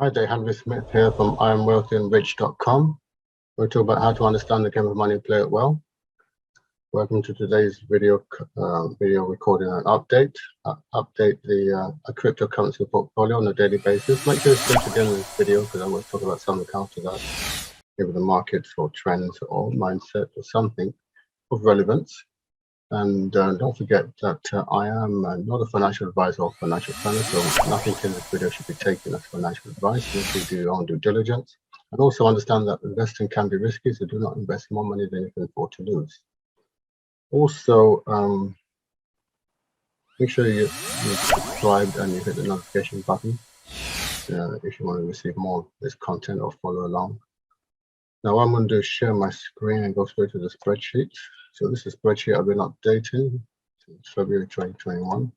Hi there, Henry Smith here from IamWealthyAndRich.com. We'll talk about how to understand the game of money and play it well. Welcome to today's video recording and update. Update the cryptocurrency portfolio on a daily basis. Make sure you stay to the end of this video because I will talk about some accounts of that, maybe the markets or trends or mindset or something of relevance. And don't forget that I am not a financial advisor or financial planner, so nothing in this video should be taken as financial advice. Make sure you do your own due diligence. And also understand that investing can be risky, so do not invest more money than you can afford to lose. Also, make sure you subscribe and you hit the notification button if you want to receive more of this content or follow along. Now, what I'm going to do is share my screen and go straight to the spreadsheet. So this is a spreadsheet I've been updating since February 2021.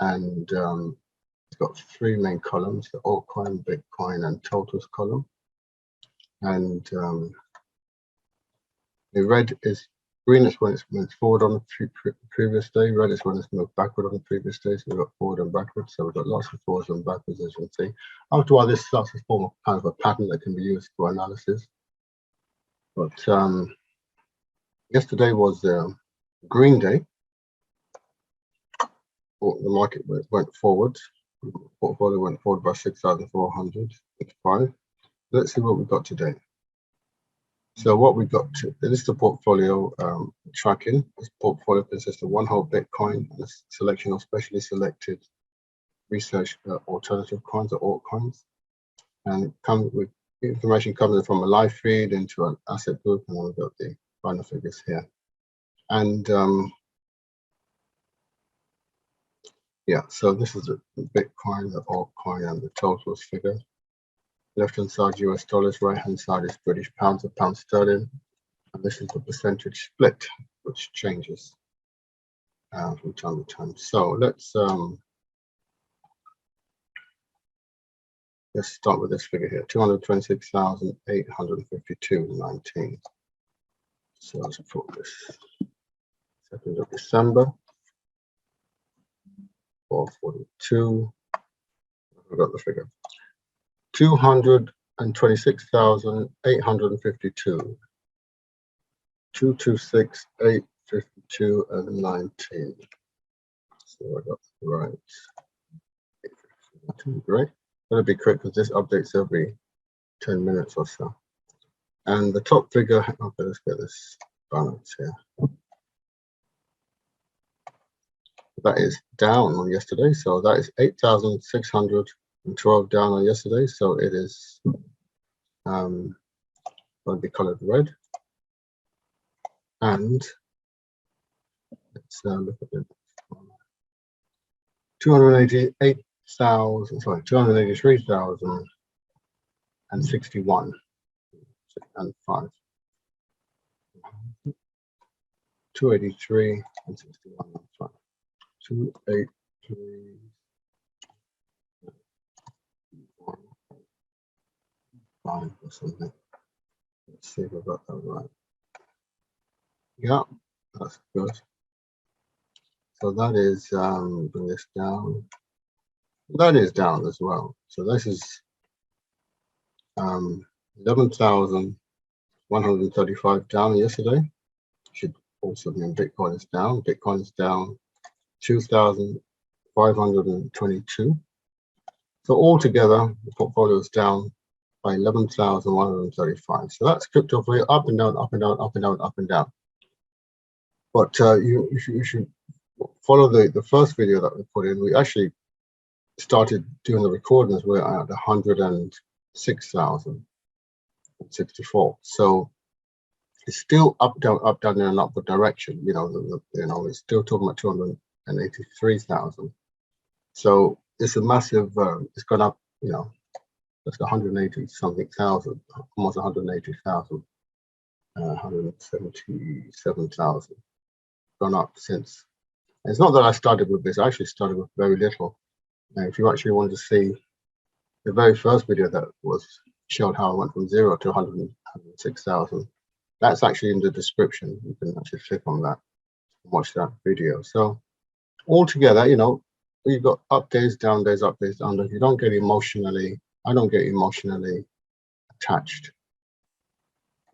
And it's got three main columns, the altcoin, Bitcoin, and totals column. And the red is green is when it's moved forward on the previous day. Red is when it's moved backward on the previous day. So we've got forward and backwards. So we've got lots of forwards and backwards, as you can see. After a while, this starts to form a kind of a pattern that can be used for analysis. But yesterday was green day. The market went forward. The portfolio went forward by 6,455. Let's see what we've got today. So what we've got, this is the portfolio tracking. This portfolio consists of one whole Bitcoin and a selection of specially selected research alternative coins or altcoins. And it comes with information coming from a live feed into an asset group, and then we've got the final figures here. And yeah, so this is the Bitcoin, the altcoin, and the totals figure. Left-hand side US dollars, right-hand side is British pounds or pound sterling, and this is the percentage split, which changes from time to time. So let's start with this figure here: 226,852.19. So let's put this 2nd of December. 442. I've got the figure. 226,852. 226,852 and 19. So I got the right. Great. Gonna be quick because this updates every 10 minutes or so. And the top figure, okay, let's get this balance here. That is down on yesterday, so that is 8,612 down on yesterday. So it is going to be colored red. And let's look at it. 283,061 and 5. 283 and 61 and 5. 283 5 or something. Let's see if I got that right. Yeah, that's good. So that is bring this down. That is down as well. So this is 11,135 down yesterday. Should also mean Bitcoin is down. Bitcoin is down 2,522. So altogether, the portfolio is down by 11,135. So that's crypto for you, up and down, up and down, up and down, up and down. But you should follow the first video that we put in. We actually started doing the recordings. We're at 106,064. So it's still up, down, in an upward direction. You know, it's still talking about 283,000. So it's a massive. It's gone up. You know, that's 180 something thousand, almost 180,000, 177,000. Gone up since. And it's not that I started with this. I actually started with very little. And if you actually want to see the very first video that showed how I went from 0 to 106,000. That's actually in the description. You can actually click on that and watch that video. So altogether, you know, you've got up days, down days, up days, down days. You don't get emotionally I don't get emotionally attached,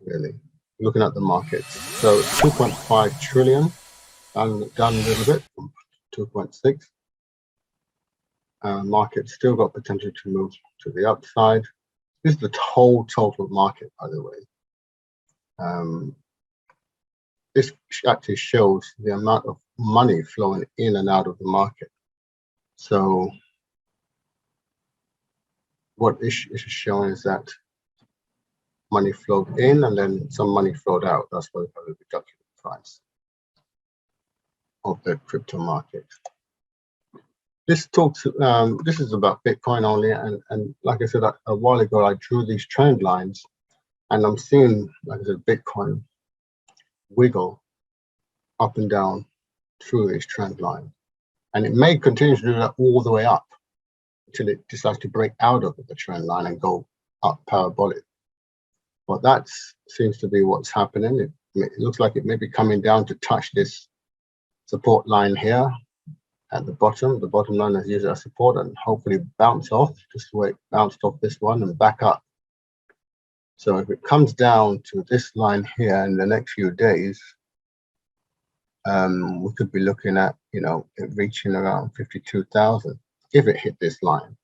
really, looking at the markets. So 2.5 trillion, down a little bit from 2.6. Market still got potential to move to the upside. This is the whole total market, by the way. This actually shows the amount of money flowing in and out of the market. So what this is showing is that money flowed in and then some money flowed out. That's why we have a reduction in price of the crypto market. This talks. This is about Bitcoin only, and like I said a while ago, I drew these trend lines, and I'm seeing, like I said, Bitcoin wiggle up and down through this trend line, and it may continue to do that all the way up until it decides to break out of the trend line and go up parabolic. But that seems to be what's happening. It looks like it may be coming down to touch this support line here at the bottom. The bottom line is used as support and hopefully bounce off, just the way it bounced off this one and back up. So if it comes down to this line here in the next few days, we could be looking at, you know, it reaching around 52,000 if it hit this line.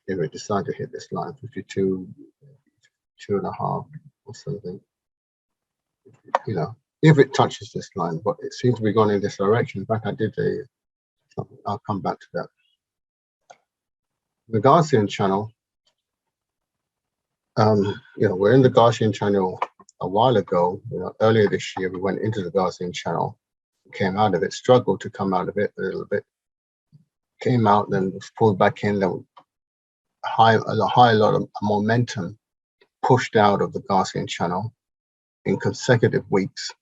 If it decided to hit this line, 52.5 or something, you know, if it touches this line. But it seems to be going in this direction. In fact, I did I'll come back to that. The Gaussian channel, you know, we're in the Gaussian channel a while ago. You know, earlier this year, we went into the Gaussian channel, came out of it, struggled to come out of it a little bit, came out, then was pulled back in. Then a lot of momentum pushed out of the Gaussian channel in consecutive weeks,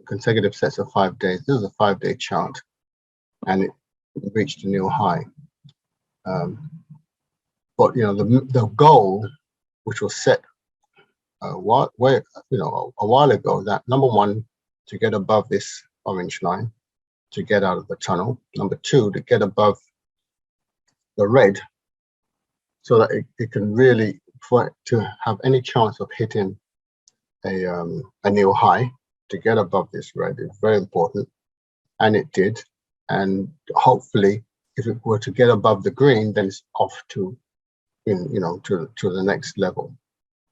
consecutive sets of 5 days. This is a 5-day chart, and it reached a new high. But you know, the goal, which was set a while ago, that number one, to get above this orange line, to get out of the tunnel. Number two, to get above the red, so that it can really, for it to have any chance of hitting a new high, to get above this red is very important, and it did. And hopefully, if it were to get above the green, then it's off to, you know, to the next level.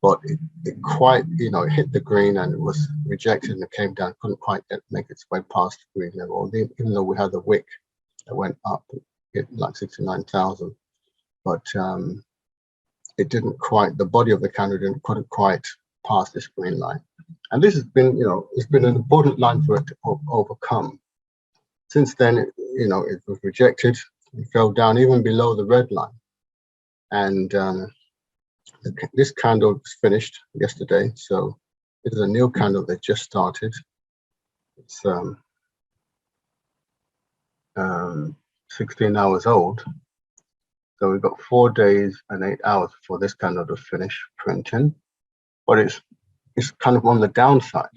But it quite, you know, it hit the green and it was rejected and it came down, couldn't quite make its way past the green level, even though we had the wick that went up, hit like 69,000. But it didn't quite, the body of the candle couldn't quite pass this green line. And this has been, you know, it's been an important line for it to overcome. Since then, you know, it was rejected, it fell down even below the red line. And this candle was finished yesterday, so this is a new candle that just started. It's 16 hours old, so we've got 4 days and 8 hours before this candle to finish printing, but it's kind of on the downside,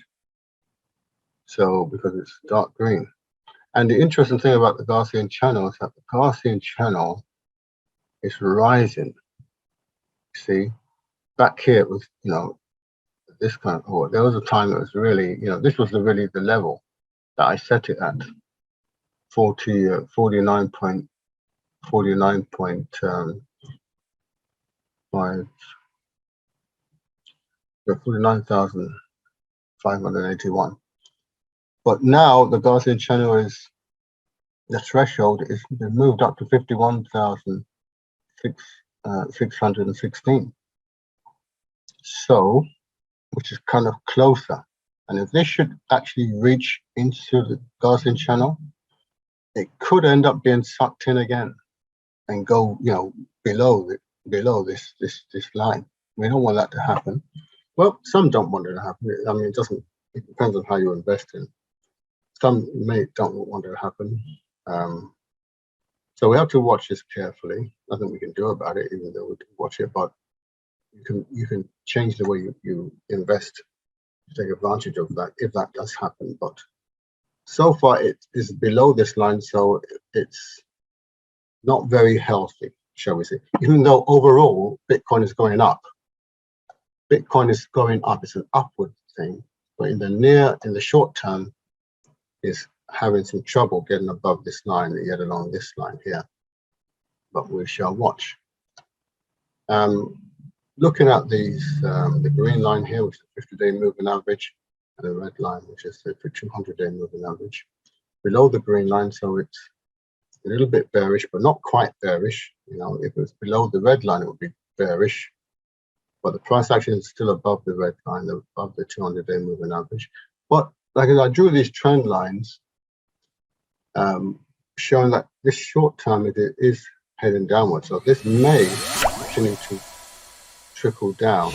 so because it's dark green. And the interesting thing about the Gaussian channel is that the Gaussian channel is rising. See, back here it was, you know, this kind of, oh, there was a time that was really, you know, this was really the level that I set it at, 49,581. But now the Gaussian channel is, the threshold is been moved up to 51,616. So, which is kind of closer. And if this should actually reach into the Gaussian channel, it could end up being sucked in again and go, you know, below this line. We don't want that to happen. Well, some don't want it to happen. I mean, it depends on how you invest in. Some don't want it to happen. So we have to watch this carefully. Nothing we can do about it, even though we can watch it, but you can change the way you invest to take advantage of that if that does happen. But so far it is below this line, so it's not very healthy. shall we say, even though overall Bitcoin is going up. Bitcoin is going up, it's an upward thing, but in the short term, is having some trouble getting above this line, yet along this line here. But we shall watch. Looking at these, the green line here, which is the 50-day moving average, and the red line, which is the 200-day moving average, below the green line, so it's a little bit bearish, but not quite bearish. You know, if it was below the red line, it would be bearish. But the price action is still above the red line, above the 200-day moving average. But like I drew these trend lines, showing that this short term it is heading downward. So this may continue to trickle down,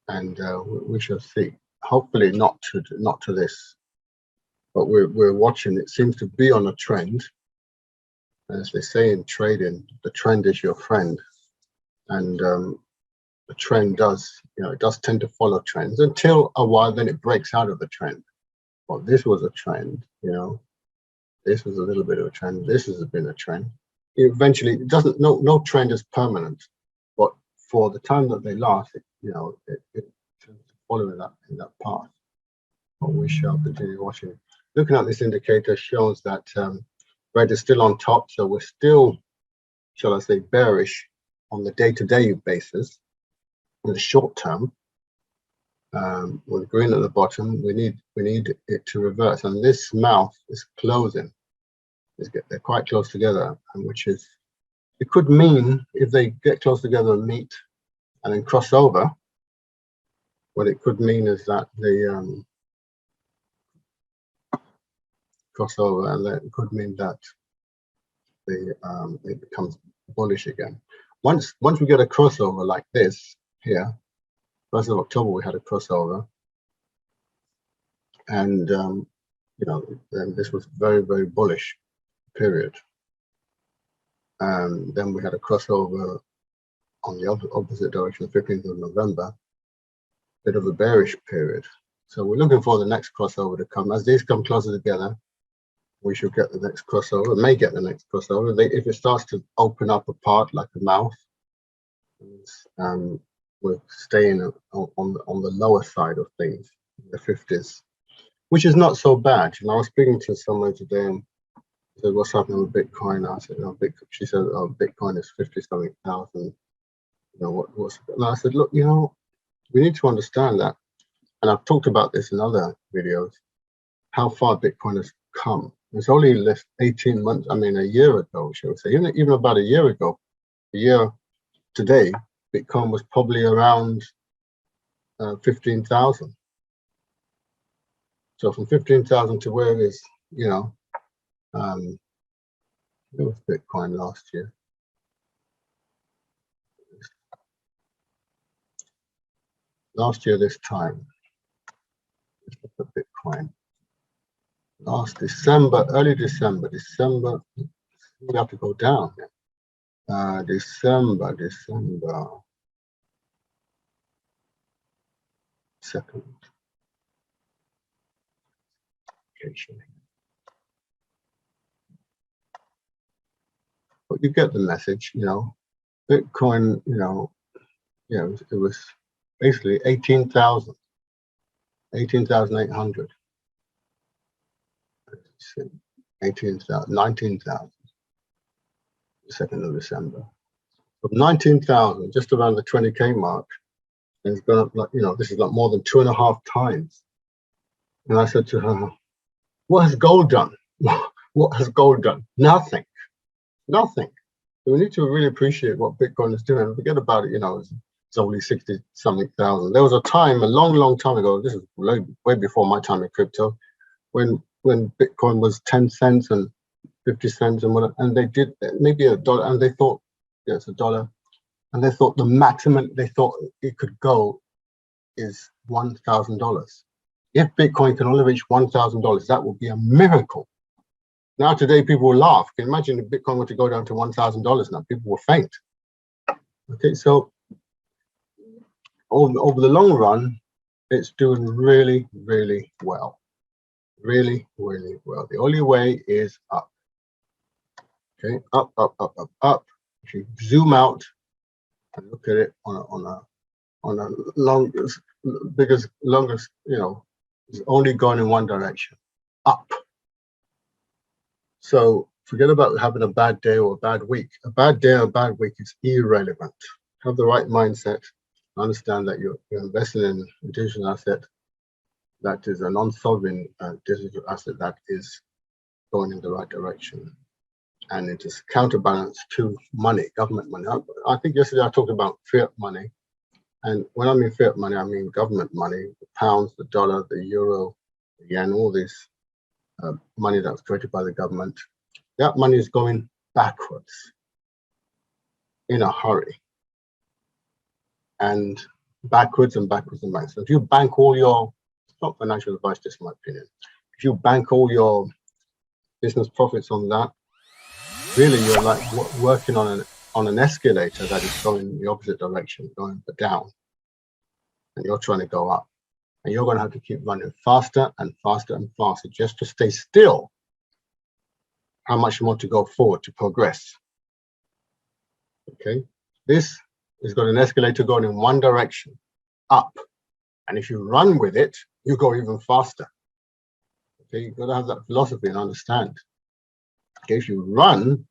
and we shall see. Hopefully not to this, but we're watching. It seems to be on a trend. As they say in trading, the trend is your friend, and the trend does, it does tend to follow trends until a while, then it breaks out of the trend. Well, this was a trend, this was a little bit of a trend. This has been a trend. Eventually, it doesn't. No trend is permanent, but for the time that they last, it tends to follow in that path. But we shall continue watching. Looking at this indicator shows that red is still on top, so we're still, shall I say, bearish on the day-to-day basis. In the short term, with green at the bottom, we need it to reverse, and this mouth is closing. They're quite close together, and which is, it could mean if they get close together and meet and then cross over, what it could mean is that they cross over, and that could mean that it becomes bullish again. Once we get a crossover like this here, 1st of October we had a crossover, and then this was very, very bullish period, and then we had a crossover on the opposite direction, the 15th of November, bit of a bearish period. So we're looking for the next crossover to come. As these come closer together, we should get the next crossover, may get the next crossover. If it starts to open up apart like a mouth, we're staying on the lower side of things, the 50s, which is not so bad. I was speaking to someone today and said, "What's happening with Bitcoin?" I said, she said, "Oh, Bitcoin is 50-something thousand. What's?" And I said, "Look, we need to understand that." And I've talked about this in other videos, how far Bitcoin has come. It's only less 18 months, a year ago, shall we say, even about a year ago, a year today, Bitcoin was probably around 15,000. So from 15,000 to where it is, it was Bitcoin last year. Last year this time, let's look at Bitcoin. Last December, early December, we have to go down. December 2nd. But you get the message, Bitcoin, it was basically 18,000, 18,800. 18,000, 19,000, 2nd of December. From 19,000, just around the 20K mark, and it's gone up like, this is like more than 2.5 times. And I said to her, "What has gold done? What has gold done? Nothing. Nothing." So we need to really appreciate what Bitcoin is doing. Forget about it, it's only 60-something thousand. There was a time, a long, long time ago, this is way before my time in crypto, when Bitcoin was 10 cents and 50 cents and whatever, and they did maybe $1, and they thought, yeah, it's $1, and they thought the maximum they thought it could go is $1,000. If Bitcoin can only reach $1,000, that would be a miracle. Now today people will laugh. Can you imagine if Bitcoin were to go down to $1,000 now? People will faint. Okay, so over the long run, it's doing really, really well. Really, really well. The only way is up. Okay, up, up, up, up, up. If you zoom out and look at it on a longest, biggest, longest, it's only gone in one direction, up. So forget about having a bad day or a bad week. A bad day or a bad week is irrelevant. Have the right mindset. Understand that you're investing in a digital asset that is a non-sovereign digital asset that is going in the right direction. And it is counterbalanced to money, government money. I think yesterday I talked about fiat money. And when I mean fiat money, I mean government money, the pounds, the dollar, the euro, the yen, all this money that was created by the government. That money is going backwards in a hurry. And backwards and backwards and backwards. So if you bank all your, not financial advice, just my opinion, if you bank all your business profits on that, really you're like working on an escalator that is going in the opposite direction, going down, and you're trying to go up, and you're going to have to keep running faster and faster and faster just to stay still. How much you want to go forward to progress? Okay, this has got an escalator going in one direction, up, and if you run with it, you go even faster. Okay, you've got to have that philosophy and understand. Okay, if you run,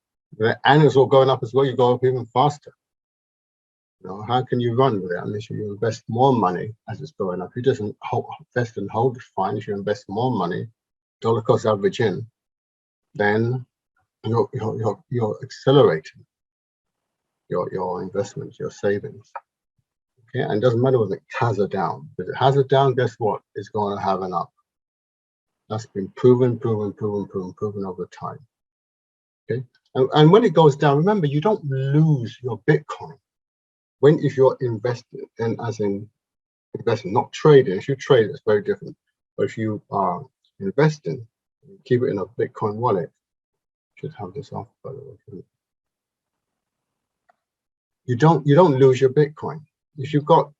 and it's all going up as well, you go up even faster. How can you run with it unless you invest more money as it's going up? If you just invest and hold, fine. If you invest more money, dollar cost average in, then you're accelerating your investments, your savings. Okay, and it doesn't matter whether it has a down. If it has a down, guess what? It's going to have an up. That's been proven over time. Okay, and when it goes down, remember, you don't lose your Bitcoin. If you're investing, and as in investing, not trading. If you trade, it's very different. But if you are investing, keep it in a Bitcoin wallet. Should have this off, by the way. You don't lose your Bitcoin. If you've got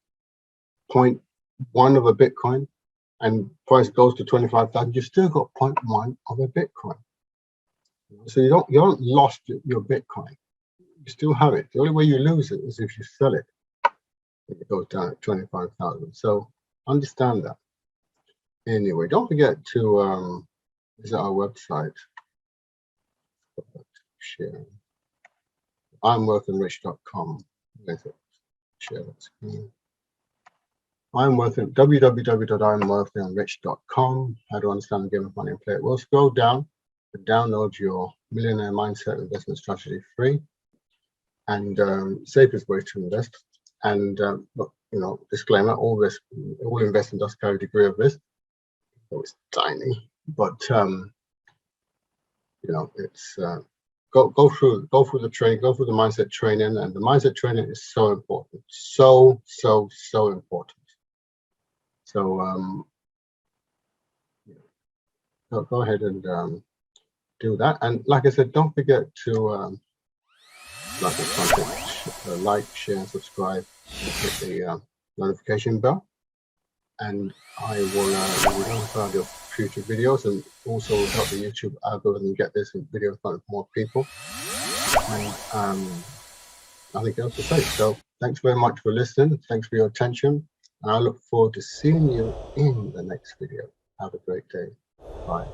0.1 of a Bitcoin and price goes to 25,000, you still got 0.1 of a Bitcoin. So you don't lost your Bitcoin. You still have it. The only way you lose it is if you sell it. It goes down at 25,000. So understand that. Anyway, don't forget to visit our website. Share. I'mWealthyandRich.com. Share that screen. www.I'mWealthyandRich.com. How to understand the game of money and play it well. Scroll down to download your Millionaire Mindset Investment Strategy free and safest way to invest. And disclaimer: all investing does carry a degree of risk. So it's tiny, but it's go through the training, go through the mindset training, and the mindset training is so important, so important. So go ahead and do that. And like I said, don't forget to like this content, like, share, and subscribe, and hit the notification bell. And I will notify your future videos, and also help the YouTube algorithm get this video in front of more people. And nothing else to say. So thanks very much for listening. Thanks for your attention. And I look forward to seeing you in the next video. Have a great day. Bye.